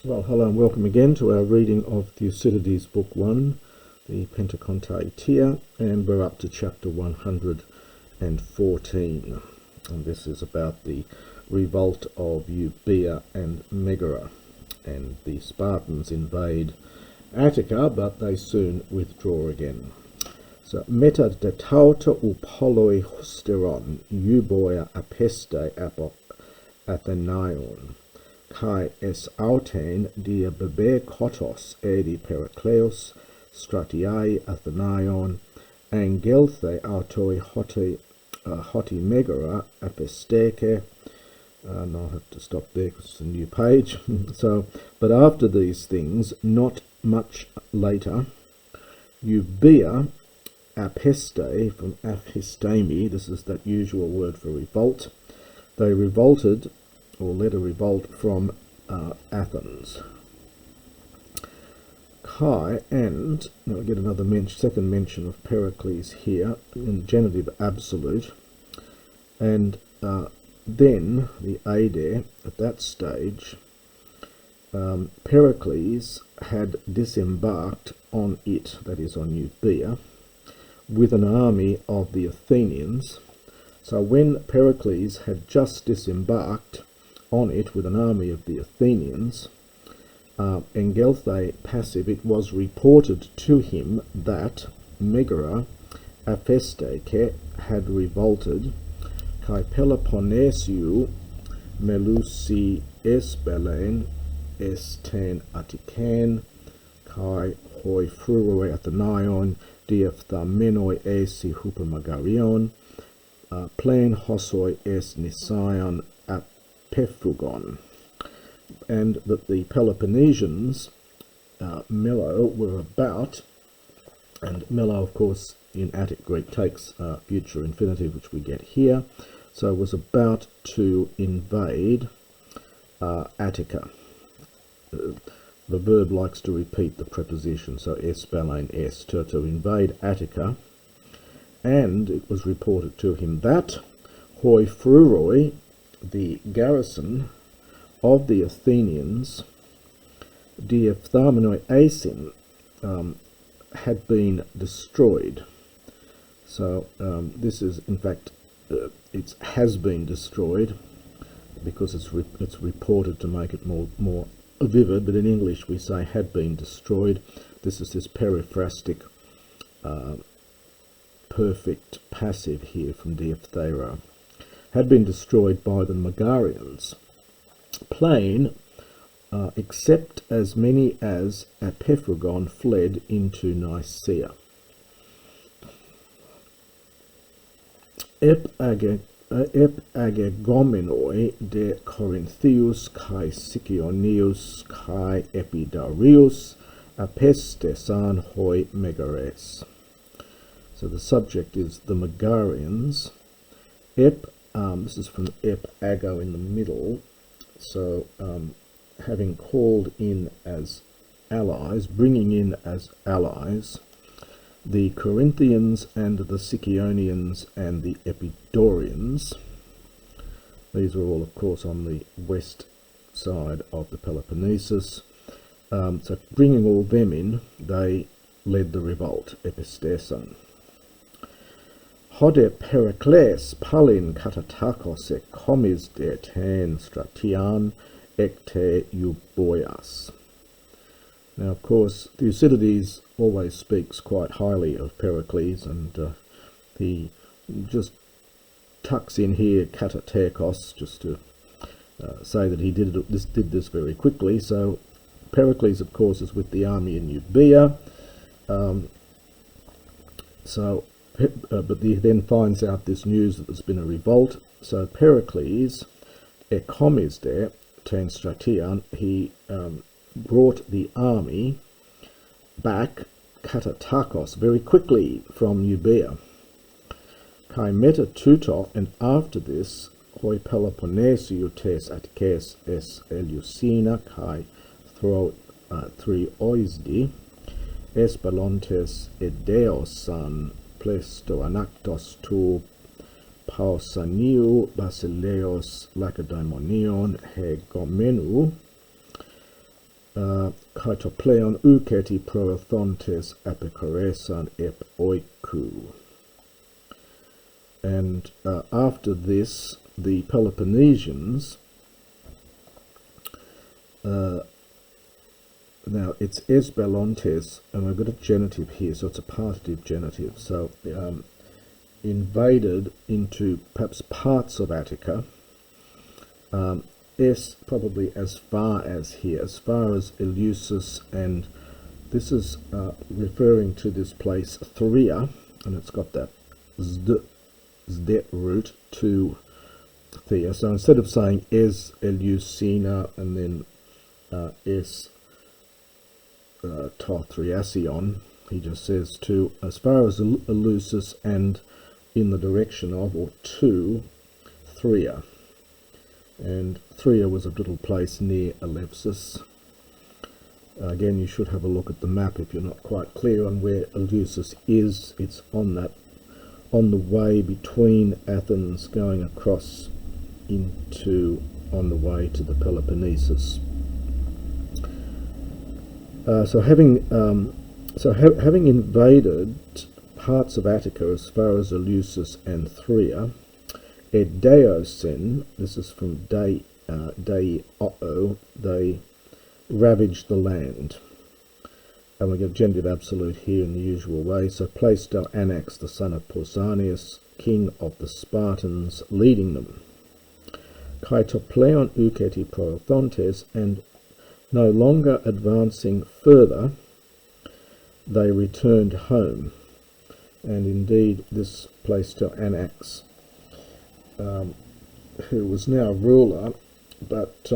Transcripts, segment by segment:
Well, hello and welcome again to our reading of Thucydides Book 1, the Pentacontaetia, and we're up to chapter 114. And this is about the revolt of Euboia and Megara. And the Spartans invade Attica, but they soon withdraw again. So, meta de tauta upoloi husteron, Euboia apeste apo Athenaion. Kai es autein dia bebe kotos edi Pericleos stratiae Athenaion angelthe autoi hoti Megara apesteke. And I'll have to stop there because it's a new page. But after these things, not much later, Euboia apeste from aphistemi, this is that usual word for revolt, they revolted or led a revolt from Athens. Kai, and now we get another second mention of Pericles here in genitive absolute, and then the Ade at that stage, Pericles had disembarked on it, that is on Euboia, with an army of the Athenians. So when Pericles had just disembarked on it with an army of the Athenians, engelthe passive, it was reported to him that Megara aphesteke had revolted, kai Peloponnesiu melusi esbelen esten Attican, kai hoi fruroi Athenaion diaphtamenoi esi hupomagarion, plain hosoi es Nisaeon Pephugon, and that the Peloponnesians, Melo, were about, and Melo, of course, in Attic Greek takes future infinitive, which we get here, so was about to invade Attica. The verb likes to repeat the preposition, so esbalain es, to invade Attica, and it was reported to him that hoi fruroi, the garrison of the Athenians, diaphtamenoi asin, had been destroyed. So this is, in fact, it has been destroyed because it's reported to make it more vivid, but in English we say had been destroyed. This is this periphrastic perfect passive here from diaphtero. Had been destroyed by the Megarians, plain, except as many as Pephugon fled into Nicaea. Ep agegomenoi de Corinthius kai Sikionius kai Epidarius apestesan hoi Megares. So the subject is the Megarians. This is from ep ago in the middle, so having called in as allies, bringing in as allies, the Corinthians and the Sikionians and the Epidaurians. These are all, of course, on the west side of the Peloponnesus. So bringing all them in, they led the revolt, epistesan. Hode Pericles palin katatakos ek komis de ten stratian ekte Euboias. Now, of course, Thucydides always speaks quite highly of Pericles, and he just tucks in here katatakos just to say that he did this very quickly. So Pericles, of course, is with the army in Euboia. But he then finds out this news that there's been a revolt. So Pericles, ekomis there, ten stratian, he brought the army back, katatakos, very quickly from Euboia. Kai meta tuto, and after this, hoi Peloponnesiu tes Atticas es Eleusina, kai three oisdi, es balontes edeosan plesto anactos tu pausaniu basileos lacedaemonion hegomenu kaitopleon uketi proethontes apikoresan ep oiku. And after this, the Peloponnesians, now it's esbalontes, and we've got a genitive here, so it's a partitive genitive, so invaded into perhaps parts of Attica, probably as far as here, as far as Eleusis, and this is referring to this place Thria, and it's got that zdet root to Thea. So instead of saying es Eleusina and then es to Thriasion, he just says to as far as Eleusis and in the direction of or to Thria. And Thria was a little place near Eleusis. Again, you should have a look at the map if you're not quite clear on where Eleusis is. It's on the way between Athens going across on the way to the Peloponnesus. Having invaded parts of Attica as far as Eleusis and Thria, Edeosen, this is from Dei O'o, they ravaged the land. And we get genitive absolute here in the usual way. So Plasto Anax, the son of Pausanias, king of the Spartans, leading them. Kaitopleon uketi proethontes, and no longer advancing further, they returned home. And indeed, this Plasto Anax, who was now ruler, but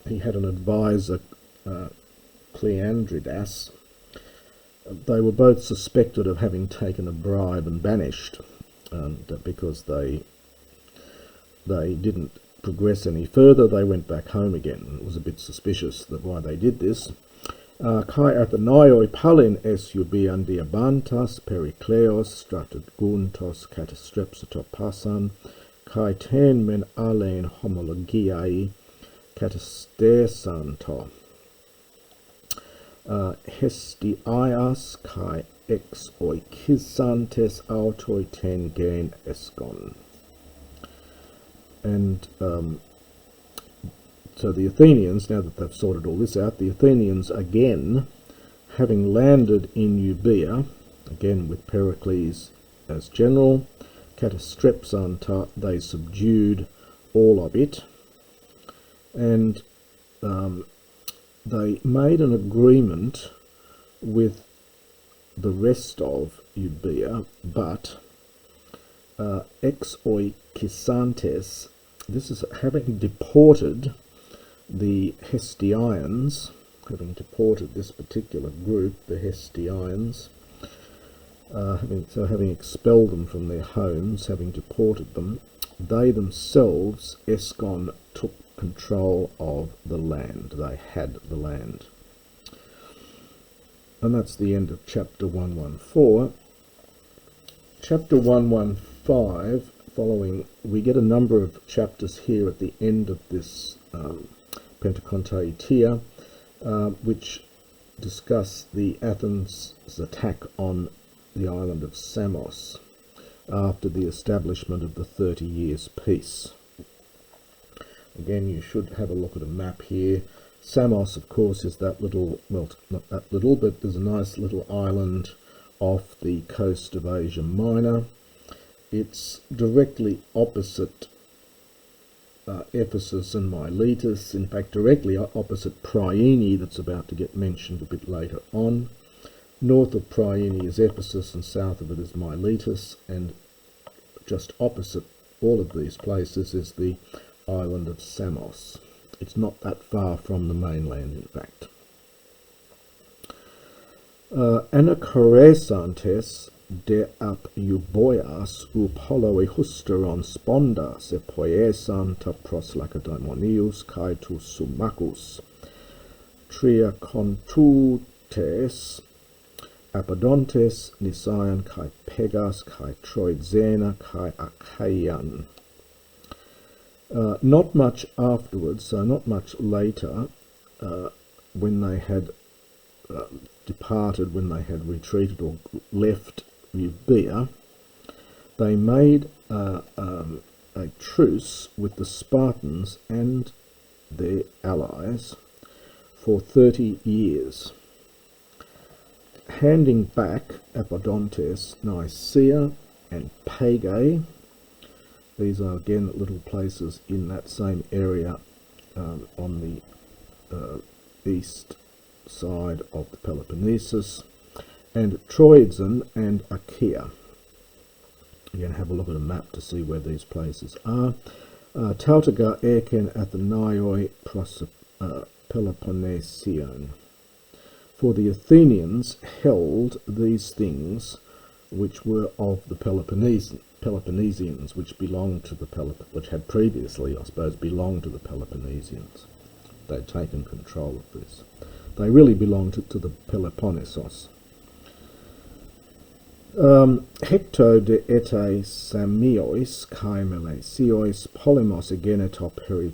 he had an advisor, Cleandridas. They were both suspected of having taken a bribe and banished, and because they didn't progress any further, they went back home again. It was a bit suspicious that why they did this. Kai Athenaioi palin es Euboia and Diabantas Pericleos Strataguntos Catastrepsatopasan Kai ten men alein homologiae Catastesanto Hestiaias kai ex oikisantes autoi ten gen eskon. And so the Athenians, now that they've sorted all this out, the Athenians again, having landed in Euboea, again with Pericles as general, Catastrepsanta, they subdued all of it, and they made an agreement with the rest of Euboea, but ex oikisantes, this is having deported the Hestiaians, having deported this particular group, the Hestiaians, having expelled them from their homes, having deported them, they themselves, Eskon, took control of the land. They had the land. And that's the end of chapter 114. Chapter 115, following, we get a number of chapters here at the end of this Pentacontaetia, which discuss the Athens' attack on the island of Samos after the establishment of the 30 Years' Peace. Again, you should have a look at a map here. Samos, of course, is that little, well, not that little, but there's a nice little island off the coast of Asia Minor. It's directly opposite Ephesus and Miletus, in fact directly opposite Priene, that's about to get mentioned a bit later on. North of Priene is Ephesus and south of it is Miletus, and just opposite all of these places is the island of Samos. It's not that far from the mainland, in fact. Anakoresantes de ap Euboias upoloi husteron spondas epoiesanta pros Lacedaemonius caetus sumacus tria contutes apodontes Nisaean kai Pegas kai Troidzena kai Achaean. Not much afterwards, so not much later, when they had departed, when they had retreated or left Euboea, they made a truce with the Spartans and their allies for 30 years, handing back Apodontes, Nicaea and Pegae. These are again little places in that same area on the east side of the Peloponnesus, and Troezen and Achaea. Again, have a look at a map to see where these places are. Tautaga Eken Athenaioi Peloponnesion. For the Athenians held these things which were of the Peloponnesians, which belonged to the which had previously, I suppose, belonged to the Peloponnesians. They'd taken control of this. They really belonged to the Peloponnesos. Hecto de ete Samiois kai Melesios polemos egeneto peri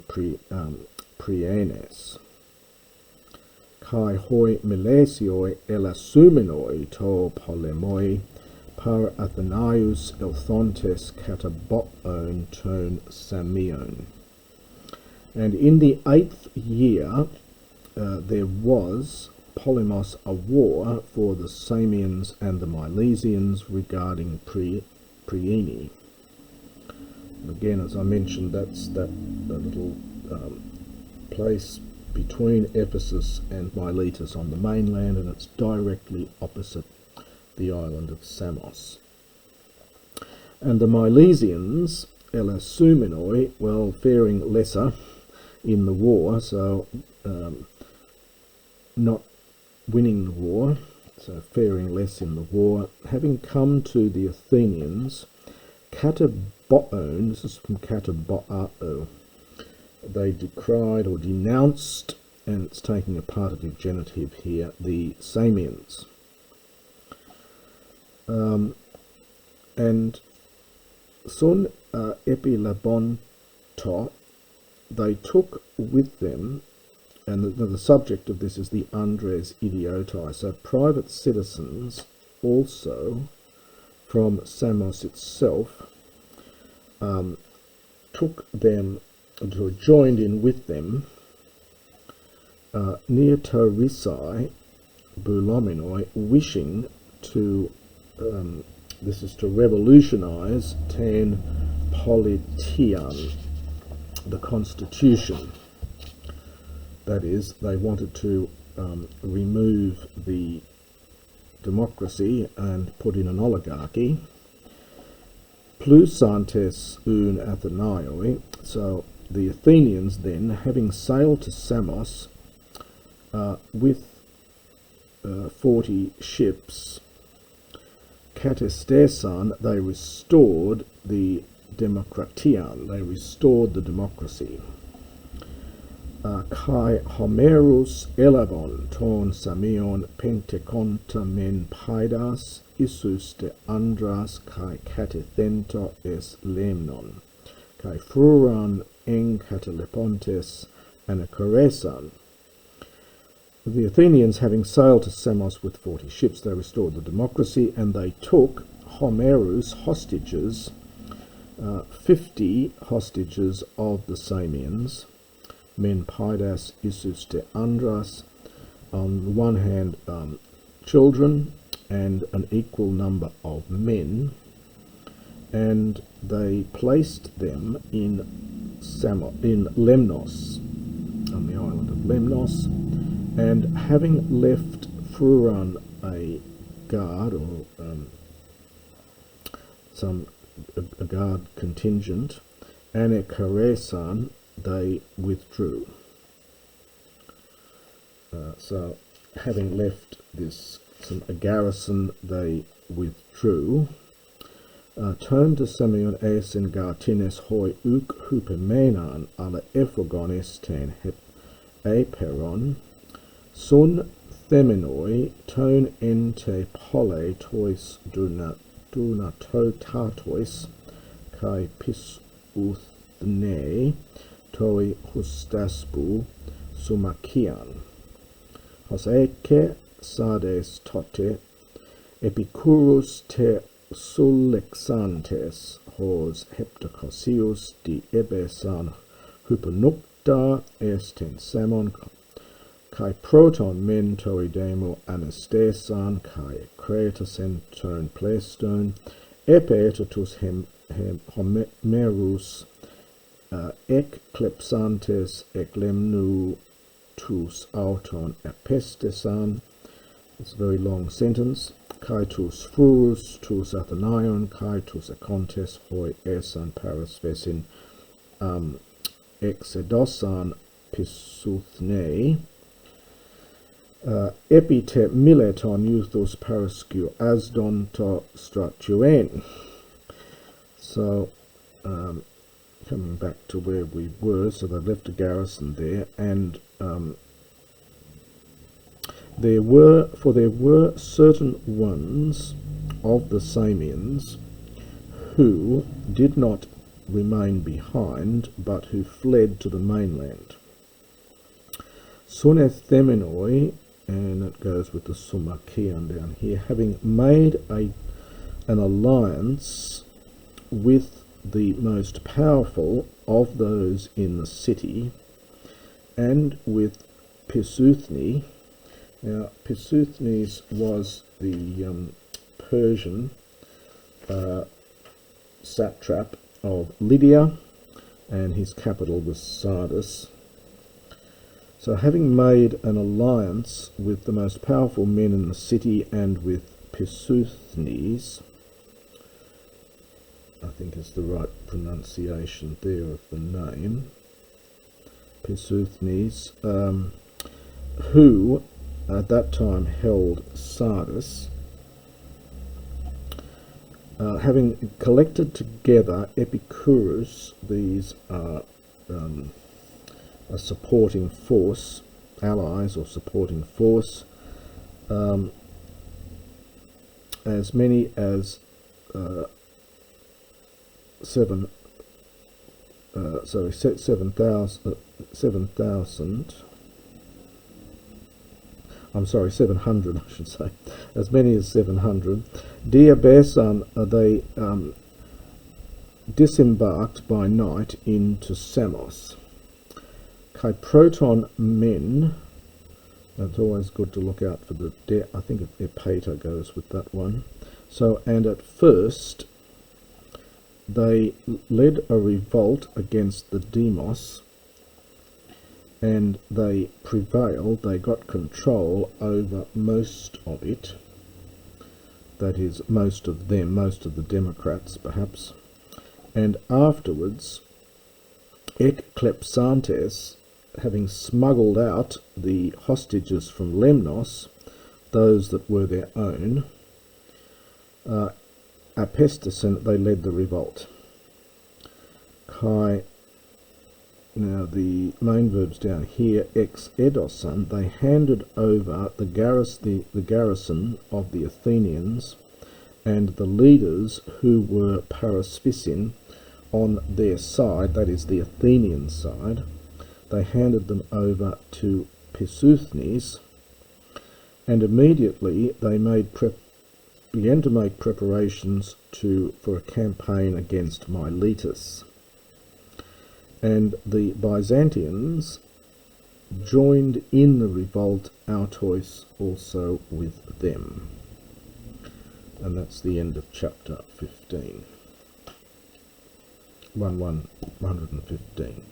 prienes. Kai hoi Melesioi elasumenoi to polemoi par Athenaius elthontes kataboon ton Samion. And in the 8th year there was Polemos a war for the Samians and the Milesians regarding Priene. Again, as I mentioned, that's that little place between Ephesus and Miletus on the mainland, and it's directly opposite the island of Samos. And the Milesians, Elasumenoi, well, faring lesser in the war, so not winning the war, so faring less in the war, having come to the Athenians, kataboon, this is from kataboao, they decried or denounced, and it's taking a partitive genitive here, the Samians. And son epilabonto, they took with them, and the subject of this is the Andres Idiotai, so private citizens also from Samos itself took them, joined in with them, near Tarisai, Bulominoi, wishing to, this is to revolutionize Tan Politian, the constitution. That is, they wanted to remove the democracy and put in an oligarchy. Plusantes un Athenaioi, so the Athenians then, having sailed to Samos with 40 ships, Katestesan, they restored the Democratian, they restored the democracy. Kai Homerus elabon ton Samion penteconta men paidas isus de andras kai katethento es lemnon, kai fruran en catalepontes anacoresan. The Athenians, having sailed to Samos with 40 ships, they restored the democracy, and they took Homerus hostages, 50 hostages of the Samians, men paidas isus de andras, on the one hand children and an equal number of men, and they placed them in Lemnos, on the island of Lemnos, and having left Fruran a guard, or a guard contingent, Anacaresan, they withdrew. So, having left a garrison, they withdrew. Turned to Samion eisen gartines hoi uk hupemenan ala ephogones ten hep aperon, sun themenoi ton ente pole tois dunatotatois kai pis uthne toi hustaspu sumakian. hoseke sades tote, epicurus te sulexantes, hos heptacosius di ebesan hypernupta esten samon, kai proton men toidemo anastesan, kai cretasen turn pleston, epeetatus homerus ec klepsantes ec lemnu tus auton apestesan. It's a very long sentence. Kai tus furus tus athenaion, kai tus acontes hoi esan parasvesin exedosan pisuthne, epite mileton euthus parascu asdon to stratuen. So, coming back to where we were, so they left a garrison there, and there were certain ones of the Samians who did not remain behind, but who fled to the mainland. Sunethemenoi, and it goes with the Sumakian down here, having made an alliance with the most powerful of those in the city, and with Pisuthne. Now, Pisuthnes was the Persian satrap of Lydia, and his capital was Sardis. So, having made an alliance with the most powerful men in the city and with Pisuthnes, I think is the right pronunciation there of the name, Pisuthnes, who at that time held Sardis, having collected together Epicurus, these are a supporting force, allies or supporting force, as many as 7,000. I'm sorry, 700, I should say. As many as 700. Diabesan, they disembarked by night into Samos. Kyproton men, it's always good to look out for the, I think Epeta goes with that one. So, and at first, they led a revolt against the demos, and they prevailed. They got control over most of it, that is, most of them, most of the Democrats perhaps, and afterwards Ec Klepsantes, having smuggled out the hostages from Lemnos, those that were their own, Apestesen, they led the revolt. Kai, now the main verbs down here, ex edosan, they handed over the garrison of the Athenians and the leaders who were parasvisin on their side, that is the Athenian side. They handed them over to Pisuthnes, and immediately they began to make preparations for a campaign against Miletus. And the Byzantians joined in the revolt, Autois also with them. And that's the end of chapter 15. 115.